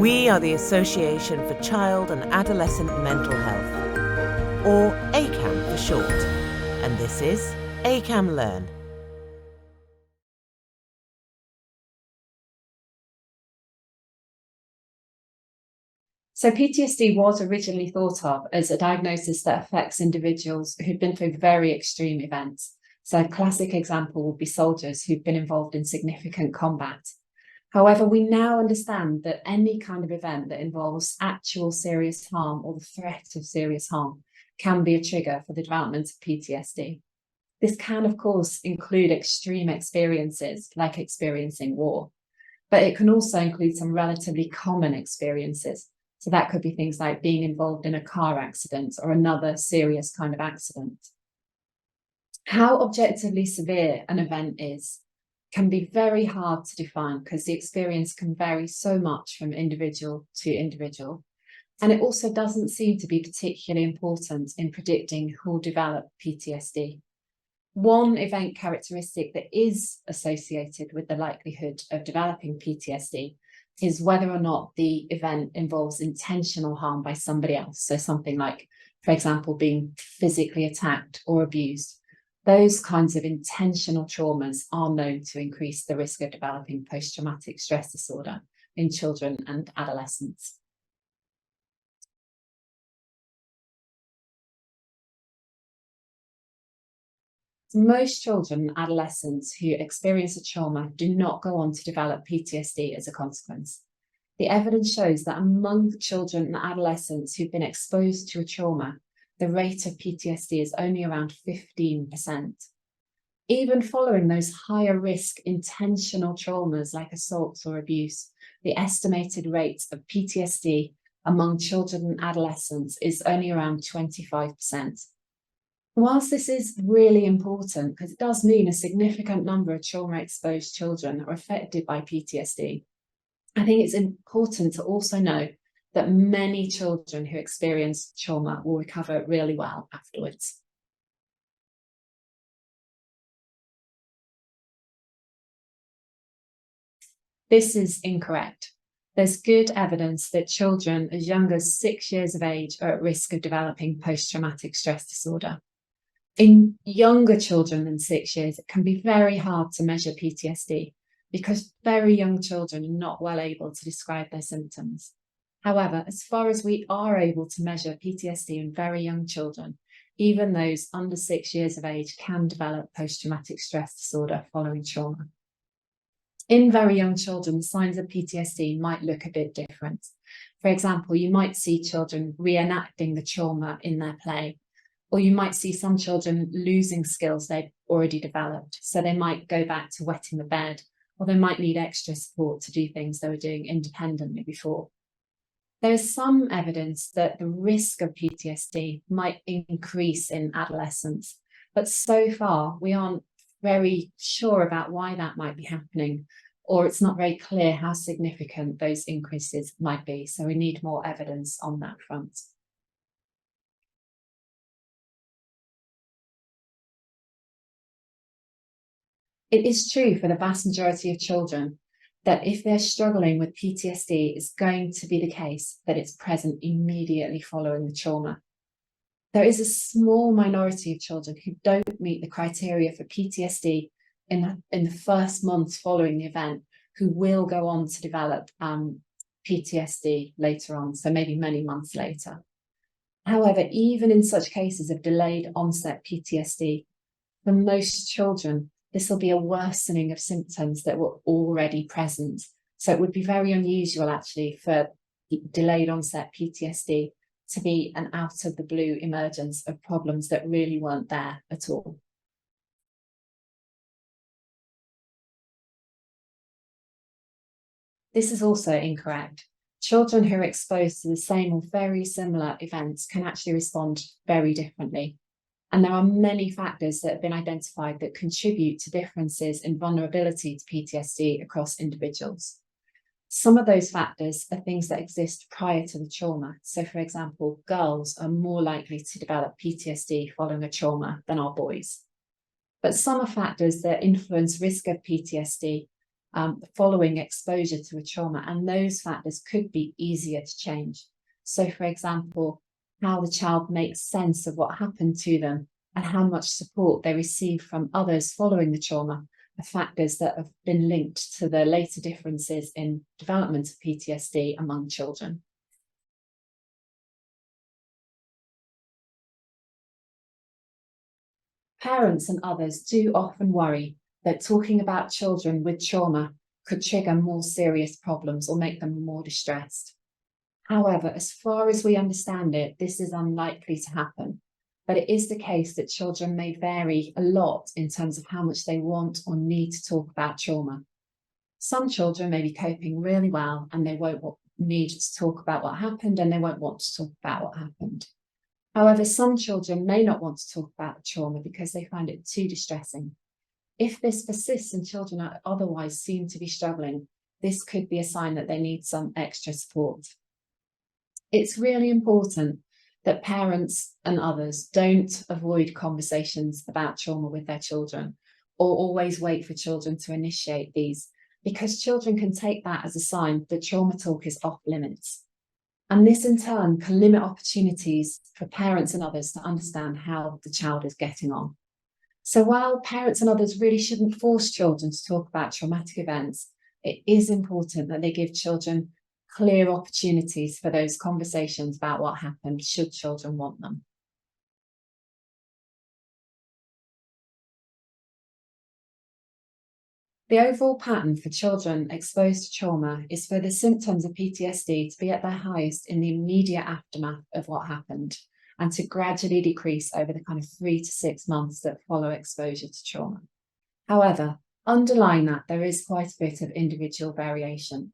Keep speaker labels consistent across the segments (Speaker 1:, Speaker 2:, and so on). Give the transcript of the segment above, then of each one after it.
Speaker 1: We are the Association for Child and Adolescent Mental Health, or ACAM for short, and this is ACAM Learn.
Speaker 2: So PTSD was originally thought of as a diagnosis that affects individuals who've been through very extreme events. So a classic example would be soldiers who've been involved in significant combat. However, we now understand that any kind of event that involves actual serious harm or the threat of serious harm can be a trigger for the development of PTSD. This can, of course, include extreme experiences like experiencing war, but it can also include some relatively common experiences. So that could be things like being involved in a car accident or another serious kind of accident. How objectively severe an event is can be very hard to define because the experience can vary so much from individual to individual. And it also doesn't seem to be particularly important in predicting who will develop PTSD. One event characteristic that is associated with the likelihood of developing PTSD is whether or not the event involves intentional harm by somebody else. So something like, for example, being physically attacked or abused. Those kinds of intentional traumas are known to increase the risk of developing post-traumatic stress disorder in children and adolescents. Most children and adolescents who experience a trauma do not go on to develop PTSD as a consequence. The evidence shows that among children and adolescents who've been exposed to a trauma, the rate of PTSD is only around 15%. Even following those higher risk intentional traumas like assaults or abuse, the estimated rate of PTSD among children and adolescents is only around 25%. Whilst this is really important, because it does mean a significant number of trauma-exposed children are affected by PTSD, I think it's important to also know that many children who experience trauma will recover really well afterwards. This is incorrect. There's good evidence that children as young as 6 years of age are at risk of developing post-traumatic stress disorder. In younger children than 6 years, it can be very hard to measure PTSD because very young children are not well able to describe their symptoms. However, as far as we are able to measure PTSD in very young children, even those under 6 years of age can develop post-traumatic stress disorder following trauma. In very young children, signs of PTSD might look a bit different. For example, you might see children reenacting the trauma in their play, or you might see some children losing skills they've already developed. So they might go back to wetting the bed, or they might need extra support to do things they were doing independently before. There is some evidence that the risk of PTSD might increase in adolescents, but so far we aren't very sure about why that might be happening, or it's not very clear how significant those increases might be. So we need more evidence on that front. It is true for the vast majority of children that if they're struggling with PTSD, it's going to be the case that it's present immediately following the trauma. There is a small minority of children who don't meet the criteria for PTSD in the first months following the event, who will go on to develop PTSD later on, so maybe many months later. However, even in such cases of delayed onset PTSD, for most children, this will be a worsening of symptoms that were already present. So it would be very unusual actually for delayed onset PTSD to be an out of the blue emergence of problems that really weren't there at all. This is also incorrect. Children who are exposed to the same or very similar events can actually respond very differently. And there are many factors that have been identified that contribute to differences in vulnerability to PTSD across individuals. Some of those factors are things that exist prior to the trauma. So, for example, girls are more likely to develop PTSD following a trauma than are boys. But some are factors that influence risk of PTSD following exposure to a trauma, and those factors could be easier to change. So, for example, how the child makes sense of what happened to them and how much support they receive from others following the trauma are factors that have been linked to the later differences in development of PTSD among children. Parents and others do often worry that talking about children with trauma could trigger more serious problems or make them more distressed. However, as far as we understand it, this is unlikely to happen. But it is the case that children may vary a lot in terms of how much they want or need to talk about trauma. Some children may be coping really well and they won't need to talk about what happened, and they won't want to talk about what happened. However, some children may not want to talk about the trauma because they find it too distressing. If this persists and children that otherwise seem to be struggling, this could be a sign that they need some extra support. It's really important that parents and others don't avoid conversations about trauma with their children or always wait for children to initiate these, because children can take that as a sign that trauma talk is off limits. And this in turn can limit opportunities for parents and others to understand how the child is getting on. So while parents and others really shouldn't force children to talk about traumatic events, it is important that they give children clear opportunities for those conversations about what happened, should children want them. The overall pattern for children exposed to trauma is for the symptoms of PTSD to be at their highest in the immediate aftermath of what happened, and to gradually decrease over the kind of 3 to 6 months that follow exposure to trauma. However, underlying that, there is quite a bit of individual variation.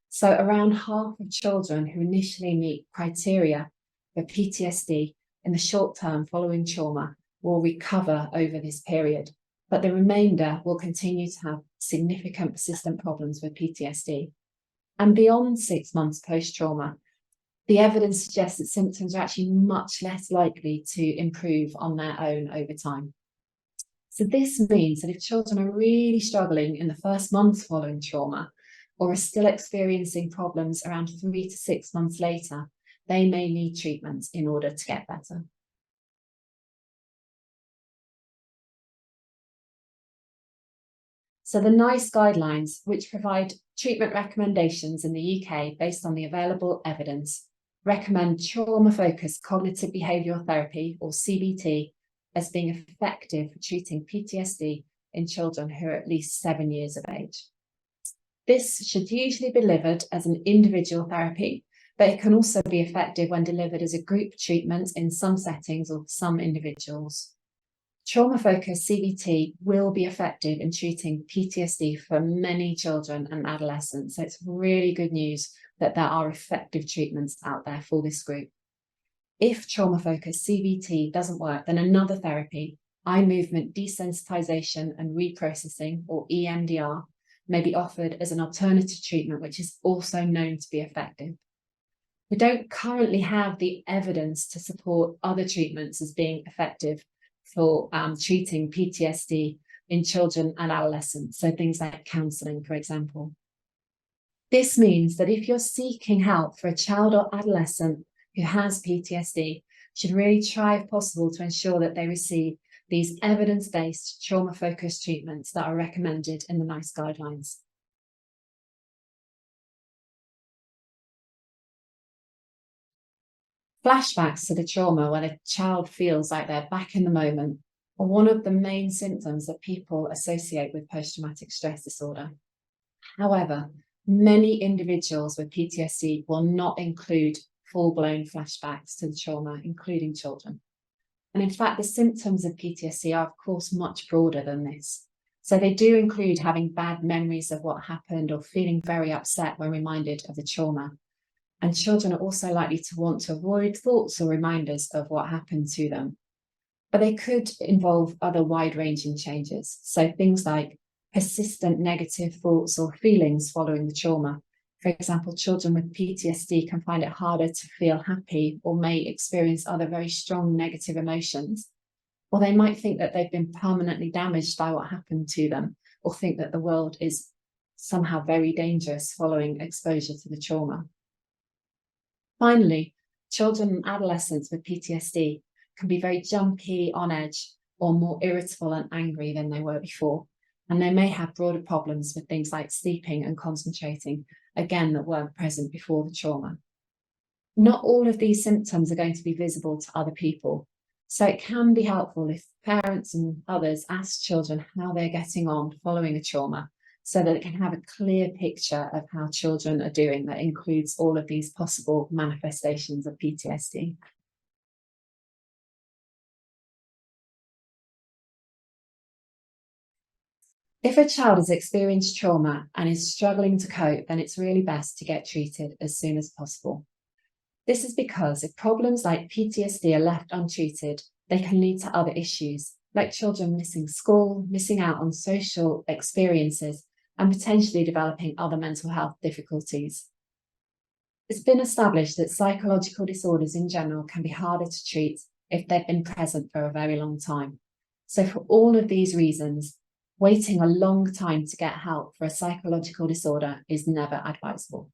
Speaker 2: So around half of children who initially meet criteria for PTSD in the short term following trauma will recover over this period, but the remainder will continue to have significant persistent problems with PTSD. And beyond 6 months post-trauma, the evidence suggests that symptoms are actually much less likely to improve on their own over time. So this means that if children are really struggling in the first months following trauma, or are still experiencing problems around 3 to 6 months later, they may need treatments in order to get better. So the NICE guidelines, which provide treatment recommendations in the UK based on the available evidence, recommend trauma-focused cognitive behavioural therapy, or CBT, as being effective for treating PTSD in children who are at least 7 years of age. This should usually be delivered as an individual therapy, but it can also be effective when delivered as a group treatment in some settings or for some individuals. Trauma-focused CBT will be effective in treating PTSD for many children and adolescents. So it's really good news that there are effective treatments out there for this group. If trauma-focused CBT doesn't work, then another therapy, eye movement desensitization and reprocessing, or EMDR, may be offered as an alternative treatment, which is also known to be effective. We don't currently have the evidence to support other treatments as being effective for treating PTSD in children and adolescents, so things like counselling, for example. This means that if you're seeking help for a child or adolescent who has PTSD, you should really try, if possible, to ensure that they receive these evidence-based trauma-focused treatments that are recommended in the NICE guidelines. Flashbacks to the trauma when a child feels like they're back in the moment are one of the main symptoms that people associate with post-traumatic stress disorder. However, many individuals with PTSD will not include full-blown flashbacks to the trauma, including children. And in fact, the symptoms of PTSD are, of course, much broader than this. So they do include having bad memories of what happened or feeling very upset when reminded of the trauma. And children are also likely to want to avoid thoughts or reminders of what happened to them. But they could involve other wide-ranging changes. So things like persistent negative thoughts or feelings following the trauma. For example, children with PTSD can find it harder to feel happy or may experience other very strong negative emotions. Or they might think that they've been permanently damaged by what happened to them, or think that the world is somehow very dangerous following exposure to the trauma. Finally, children and adolescents with PTSD can be very jumpy, on edge, or more irritable and angry than they were before. And they may have broader problems with things like sleeping and concentrating, again, that weren't present before the trauma. Not all of these symptoms are going to be visible to other people. So it can be helpful if parents and others ask children how they're getting on following a trauma, so that it can have a clear picture of how children are doing that includes all of these possible manifestations of PTSD. If a child has experienced trauma and is struggling to cope, then it's really best to get treated as soon as possible. This is because if problems like PTSD are left untreated, they can lead to other issues, like children missing school, missing out on social experiences, and potentially developing other mental health difficulties. It's been established that psychological disorders in general can be harder to treat if they've been present for a very long time. So for all of these reasons, waiting a long time to get help for a psychological disorder is never advisable.